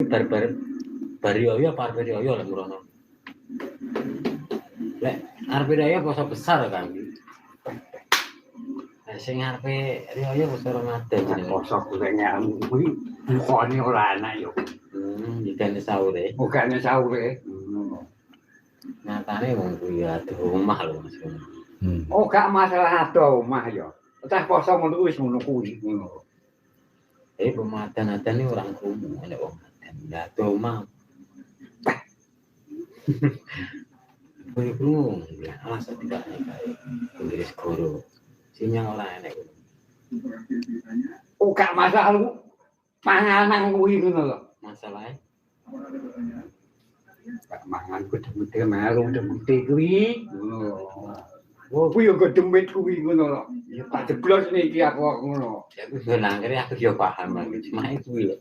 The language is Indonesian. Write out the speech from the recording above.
bar yo apa arep yo lek murono. Lek arep yo poso besar kan. Sing arepe riyo wis ora ngaden jenenge. Poso kulenya kuwi bukane ora enak yo. Dikene sahure. Bukane sahure. Nyatane wong kuwi ado omah lho Mas. Oh, gak masalah ado omah yo. Entah poso ngono wis ngono kuwi ngono. Pemadan-adan iki ora krungu nek wong adan. Ya ado omah. Kuwi krungu ya alasan tidak kae. Inggris guru. Sinyal ora enek. Oh, gak masalah panganan kuwi ngono lho. Masalahe gak mangan gedhe-gedhe melu gedhe kuwi ngono. Oh, kuwi yo gedhe kuwi ngono lho. Ya tak jeblos niki aku ngono. Ya kuwi nang kene aku yo paham lagi. Cuma kuwi lho.